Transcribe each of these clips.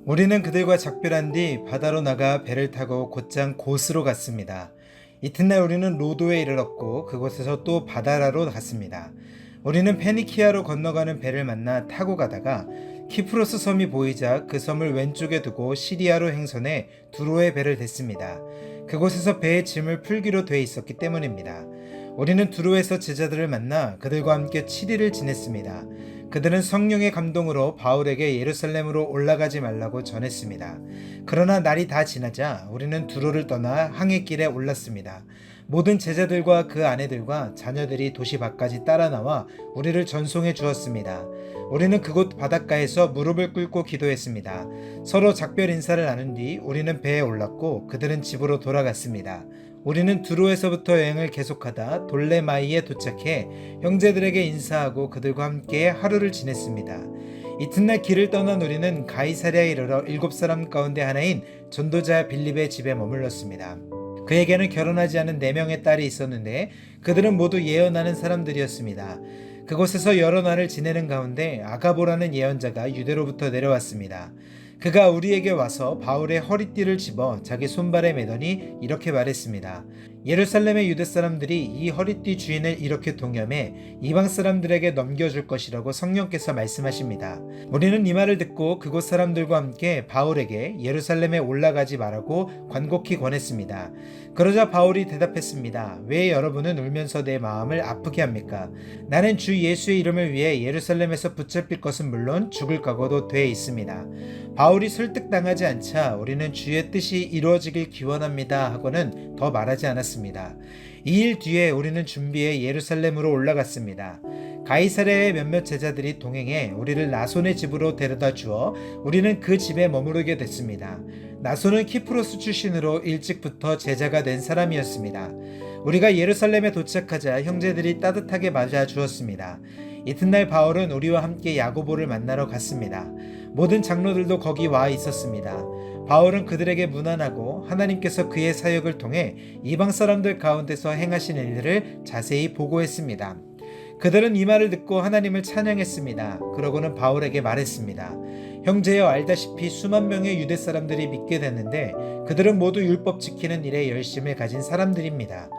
우리는 그들과 작별한 뒤 바다로 나가 배를 타고 곧장 고스로 갔습니다. 이튿날 우리는 로도에 이르렀고 그곳에서 또 바다라로 갔습니다. 우리는 페니키아로 건너가는 배를 만나 타고 가다가 키프로스 섬이 보이자 그 섬을 왼쪽에 두고 시리아로 행선해 두로의 배를 댔습니다. 그곳에서 배의 짐을 풀기로 돼 있었기 때문입니다. 우리는 두로에서 제자들을 만나 그들과 함께 7일을 지냈습니다. 그들은 성령의 감동으로 바울에게 예루살렘으로 올라가지 말라고 전했습니다. 그러나 날이 다 지나자 우리는 두로를 떠나 항해길에 올랐습니다. 모든 제자들과 그 아내들과 자녀들이 도시 밖까지 따라 나와 우리를 전송해 주었습니다. 우리는 그곳 바닷가에서 무릎을 꿇고 기도했습니다. 서로 작별 인사를 나눈 뒤 우리는 배에 올랐고 그들은 집으로 돌아갔습니다. 우리는 두로에서부터 여행을 계속하다 돌레마이에 도착해 형제들에게 인사하고 그들과 함께 하루를 지냈습니다. 이튿날 길을 떠난 우리는 가이사랴에 이르러 7사람 가운데 하나인 전도자 빌립의 집에 머물렀습니다. 그에게는 결혼하지 않은 4명의 딸이 있었는데 그들은 모두 예언하는 사람들이었습니다. 그곳에서 여러 날을 지내는 가운데 아가보라는 예언자가 유대로부터 내려왔습니다. 그가 우리에게 와서 바울의 허리띠를 집어 자기 손발에 매더니 이렇게 말했습니다. 예루살렘의 유대 사람들이 이 허리띠 주인을 이렇게 동염해 이방 사람들에게 넘겨줄 것이라고 성령께서 말씀하십니다. 우리는 이 말을 듣고 그곳 사람들과 함께 바울에게 예루살렘에 올라가지 말라고 간곡히 권했습니다. 그러자 바울이 대답했습니다. 왜 여러분은 울면서 내 마음을 아프게 합니까? 나는 주 예수의 이름을 위해 예루살렘에서 붙잡힐 것은 물론 죽을 각오도 돼 있습니다. 바울이 설득당하지 않자 우리는 주의 뜻이 이루어지길 기원합니다 하고는 더 말하지 않았습니다. 2일 뒤에 우리는 준비해 예루살렘으로 올라갔습니다. 가이사랴의 몇몇 제자들이 동행해 우리를 나손의 집으로 데려다 주어 우리는 그 집에 머무르게 됐습니다. 나손은 키프로스 출신으로 일찍부터 제자가 된 사람이었습니다. 우리가 예루살렘에 도착하자 형제들이 따뜻하게 맞아 주었습니다. 이튿날 바울은 우리와 함께 야고보를 만나러 갔습니다. 모든 장로들도 거기 와 있었습니다. 바울은 그들에게 문안하고 하나님께서 그의 사역을 통해 이방 사람들 가운데서 행하신 일들을 자세히 보고했습니다. 그들은 이 말을 듣고 하나님을 찬양했습니다. 그러고는 바울에게 말했습니다. 형제여, 알다시피 수만 명의 유대 사람들이 믿게 됐는데 그들은 모두 율법 지키는 일에 열심을 가진 사람들입니다.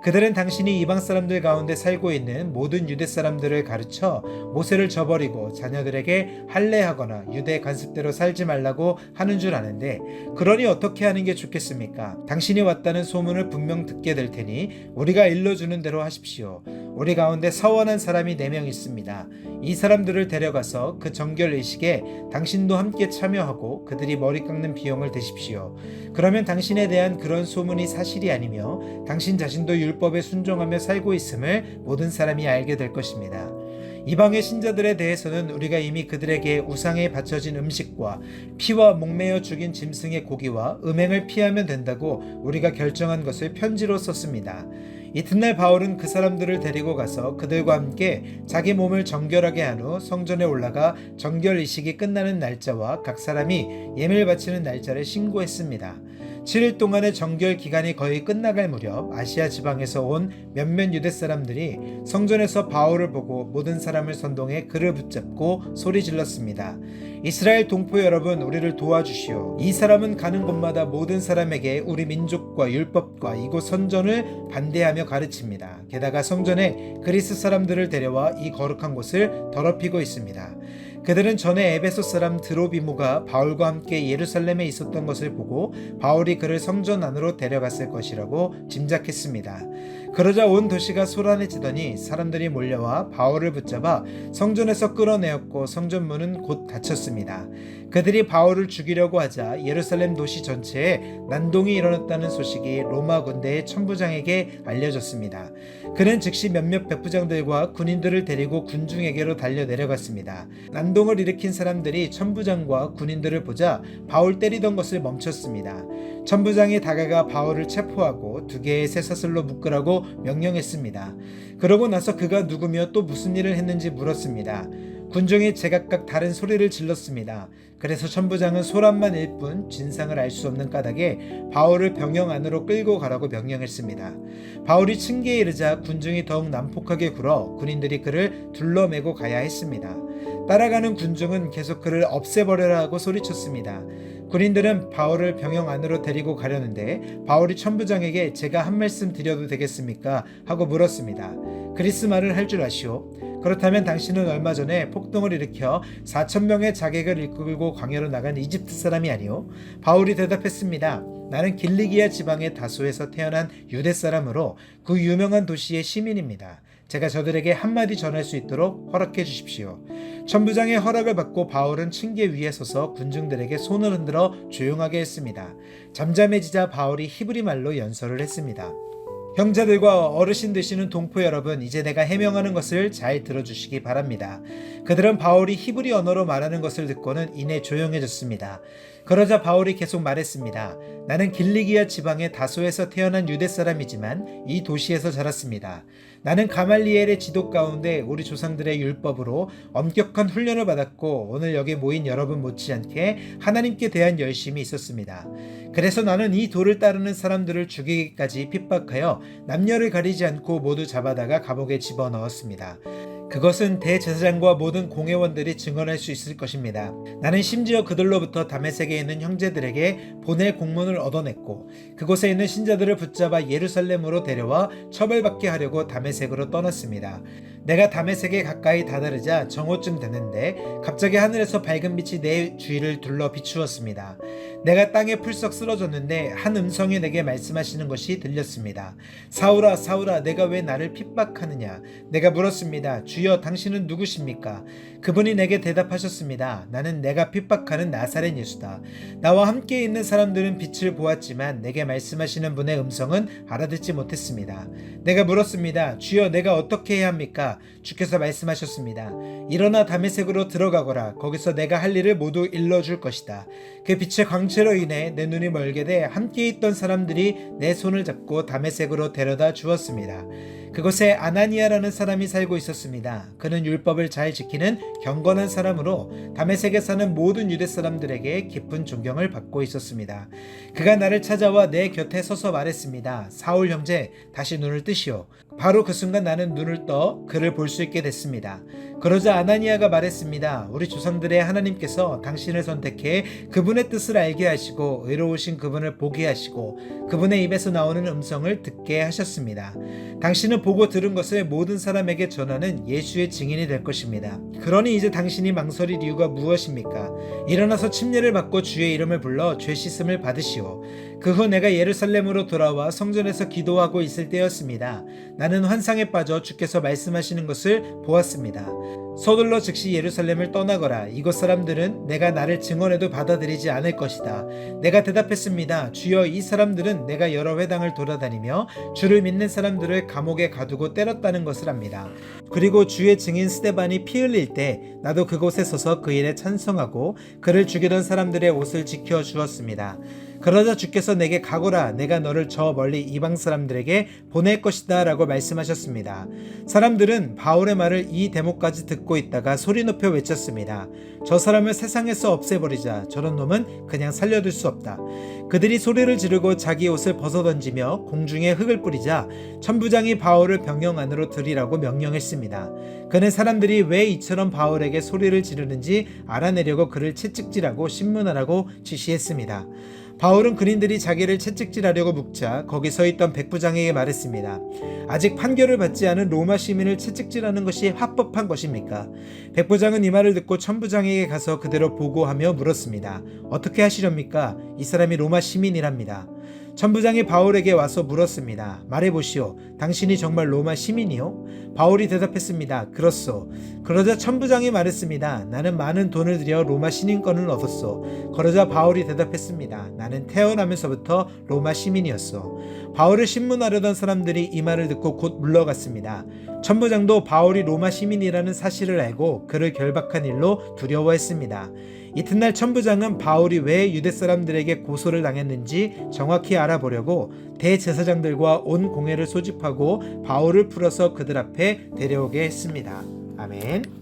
그들은 당신이 이방 사람들 가운데 살고 있는 모든 유대 사람들을 가르쳐 모세를 저버리고 자녀들에게 할례하거나 유대 관습대로 살지 말라고 하는 줄 아는데, 그러니 어떻게 하는 게 좋겠습니까? 당신이 왔다는 소문을 분명 듣게 될 테니 우리가 일러주는 대로 하십시오. 우리 가운데 서원한 사람이 4명 있습니다. 이 사람들을 데려가서 그 정결 의식에 당신도 함께 참여하고 그들이 머리 깎는 비용을 대십시오. 그러면 당신에 대한 그런 소문이 사실이 아니며 당신 자신도 율법에 순종하며 살고 있음을 모든 사람이 알게 될 것입니다. 이방의 신자들에 대해서는 우리가 이미 그들에게 우상에 바쳐진 음식과 피와 목매어 죽인 짐승의 고기와 음행을 피하면 된다고 우리가 결정한 것을 편지로 썼습니다. 이튿날 바울은 그 사람들을 데리고 가서 그들과 함께 자기 몸을 정결하게 한 후 성전에 올라가 정결 의식이 끝나는 날짜와 각 사람이 예물 바치는 날짜를 신고했습니다. 7일 동안의 정결 기간이 거의 끝나갈 무렵 아시아 지방에서 온 몇몇 유대 사람들이 성전에서 바울을 보고 모든 사람을 선동해 그를 붙잡고 소리 질렀습니다. 이스라엘 동포 여러분, 우리를 도와주시오. 이 사람은 가는 곳마다 모든 사람에게 우리 민족과 율법과 이곳 선전을 반대하며 가르칩니다. 게다가 성전에 그리스 사람들을 데려와 이 거룩한 곳을 더럽히고 있습니다. 그들은 전에 에베소 사람 드로비모가 바울과 함께 예루살렘에 있었던 것을 보고 바울이 그를 성전 안으로 데려갔을 것이라고 짐작했습니다. 그러자 온 도시가 소란해지더니 사람들이 몰려와 바울을 붙잡아 성전에서 끌어내었고 성전 문은 곧 닫혔습니다. 그들이 바울을 죽이려고 하자 예루살렘 도시 전체에 난동이 일어났다는 소식이 로마 군대의 천부장에게 알려졌습니다. 그는 즉시 몇몇 백부장들과 군인들을 데리고 군중에게로 달려 내려갔습니다. 난동을 일으킨 사람들이 천부장과 군인들을 보자 바울 때리던 것을 멈췄습니다. 천부장이 다가가 바울을 체포하고 2개의 쇠사슬로 묶으라고 명령했습니다. 그러고 나서 그가 누구며 또 무슨 일을 했는지 물었습니다. 군중이 제각각 다른 소리를 질렀습니다. 그래서 천부장은 소란만 일 뿐 진상을 알 수 없는 까닭에 바울을 병영 안으로 끌고 가라고 명령했습니다. 바울이 층계에 이르자 군중이 더욱 난폭하게 굴어 군인들이 그를 둘러매고 가야 했습니다. 따라가는 군중은 계속 그를 없애버려라 하고 소리쳤습니다. 군인들은 바울을 병영 안으로 데리고 가려는데 바울이 천부장에게 제가 한 말씀 드려도 되겠습니까? 하고 물었습니다. 그리스말을 할 줄 아시오? 그렇다면 당신은 얼마 전에 폭동을 일으켜 4,000명의 자객을 이끌고 광야로 나간 이집트 사람이 아니오? 바울이 대답했습니다. 나는 길리기아 지방의 다소에서 태어난 유대 사람으로 그 유명한 도시의 시민입니다. 제가 저들에게 한마디 전할 수 있도록 허락해 주십시오. 천부장의 허락을 받고 바울은 층계 위에 서서 군중들에게 손을 흔들어 조용하게 했습니다. 잠잠해지자 바울이 히브리 말로 연설을 했습니다. 형제들과 어르신 되시는 동포 여러분, 이제 내가 해명하는 것을 잘 들어주시기 바랍니다. 그들은 바울이 히브리 언어로 말하는 것을 듣고는 이내 조용해졌습니다. 그러자 바울이 계속 말했습니다. 나는 길리기아 지방의 다소에서 태어난 유대 사람이지만 이 도시에서 자랐습니다. 나는 가말리엘의 지도 가운데 우리 조상들의 율법으로 엄격한 훈련을 받았고 오늘 여기 모인 여러분 못지않게 하나님께 대한 열심이 있었습니다. 그래서 나는 이 도를 따르는 사람들을 죽이기까지 핍박하여 남녀를 가리지 않고 모두 잡아다가 감옥에 집어넣었습니다. 그것은 대제사장과 모든 공회원들이 증언할 수 있을 것입니다. 나는 심지어 그들로부터 다메섹에 있는 형제들에게 보낼 공문을 얻어냈고 그곳에 있는 신자들을 붙잡아 예루살렘으로 데려와 처벌받게 하려고 다메섹으로 떠났습니다. 내가 다메섹에 가까이 다다르자 정오쯤 됐는데 갑자기 하늘에서 밝은 빛이 내 주위를 둘러 비추었습니다. 내가 땅에 풀썩 쓰러졌는데 한 음성이 내게 말씀하시는 것이 들렸습니다. 사울아 사울아 내가 왜 나를 핍박하느냐? 내가 물었습니다. 주여 당신은 누구십니까? 그분이 내게 대답하셨습니다. 나는 내가 핍박하는 나사렛 예수다. 나와 함께 있는 사람들은 빛을 보았지만 내게 말씀하시는 분의 음성은 알아듣지 못했습니다. 내가 물었습니다. 주여 내가 어떻게 해야 합니까? 주께서 말씀하셨습니다. 일어나 다메섹으로 들어가거라. 거기서 내가 할 일을 모두 일러줄 것이다. 그 빛의 광채로 인해 내 눈이 멀게 돼 함께 있던 사람들이 내 손을 잡고 다메섹으로 데려다 주었습니다. 그곳에 아나니아라는 사람이 살고 있었습니다. 그는 율법을 잘 지키는 경건한 사람으로 다메섹에 사는 모든 유대 사람들에게 깊은 존경을 받고 있었습니다. 그가 나를 찾아와 내 곁에 서서 말했습니다. 사울 형제, 다시 눈을 뜨시오. 바로 그 순간 나는 눈을 떠 그를 볼 수 있게 됐습니다. 그러자 아나니아가 말했습니다. 우리 조상들의 하나님께서 당신을 선택해 그분의 뜻을 알게 하시고 의로우신 그분을 보게 하시고 그분의 입에서 나오는 음성을 듣게 하셨습니다. 당신은 보고 들은 것을 모든 사람에게 전하는 예수의 증인이 될 것입니다. 그러니 이제 당신이 망설일 이유가 무엇입니까? 일어나서 침례를 받고 주의 이름을 불러 죄 씻음을 받으시오. 그 후 내가 예루살렘으로 돌아와 성전에서 기도하고 있을 때였습니다. 나는 환상에 빠져 주께서 말씀하시는 것을 보았습니다. 서둘러 즉시 예루살렘을 떠나거라. 이곳 사람들은 내가 나를 증언해도 받아들이지 않을 것이다. 내가 대답했습니다. 주여 이 사람들은 내가 여러 회당을 돌아다니며 주를 믿는 사람들을 감옥에 가두고 때렸다는 것을 압니다. 그리고 주의 증인 스데반이 피 흘릴 때 나도 그곳에 서서 그 일에 찬성하고 그를 죽이던 사람들의 옷을 지켜 주었습니다. 그러자 주께서 내게 가거라. 내가 너를 저 멀리 이방 사람들에게 보낼 것이다 라고 말씀하셨습니다. 사람들은 바울의 말을 이 대목까지 듣고 있다가 소리 높여 외쳤습니다. 저 사람을 세상에서 없애버리자. 저런 놈은 그냥 살려둘 수 없다. 그들이 소리를 지르고 자기 옷을 벗어던지며 공중에 흙을 뿌리자 천부장이 바울을 병영 안으로 들이라고 명령했습니다. 그는 사람들이 왜 이처럼 바울에게 소리를 지르는지 알아내려고 그를 채찍질하고 신문하라고 지시했습니다. 바울은 군인들이 자기를 채찍질하려고 묵자 거기 서 있던 백부장에게 말했습니다. 아직 판결을 받지 않은 로마 시민을 채찍질하는 것이 합법한 것입니까? 백부장은 이 말을 듣고 천부장에게 가서 그대로 보고하며 물었습니다. 어떻게 하시렵니까? 이 사람이 로마 시민이랍니다. 천부장이 바울에게 와서 물었습니다. 말해보시오. 당신이 정말 로마 시민이요? 바울이 대답했습니다. 그렇소. 그러자 천부장이 말했습니다. 나는 많은 돈을 들여 로마 시민권을 얻었소. 그러자 바울이 대답했습니다. 나는 태어나면서부터 로마 시민이었소. 바울을 신문하려던 사람들이 이 말을 듣고 곧 물러갔습니다. 천부장도 바울이 로마 시민이라는 사실을 알고 그를 결박한 일로 두려워했습니다. 이튿날 천부장은 바울이 왜 유대 사람들에게 고소를 당했는지 정확히 알아보려고 대제사장들과 온 공회를 소집하고 바울을 풀어서 그들 앞에 데려오게 했습니다. 아멘.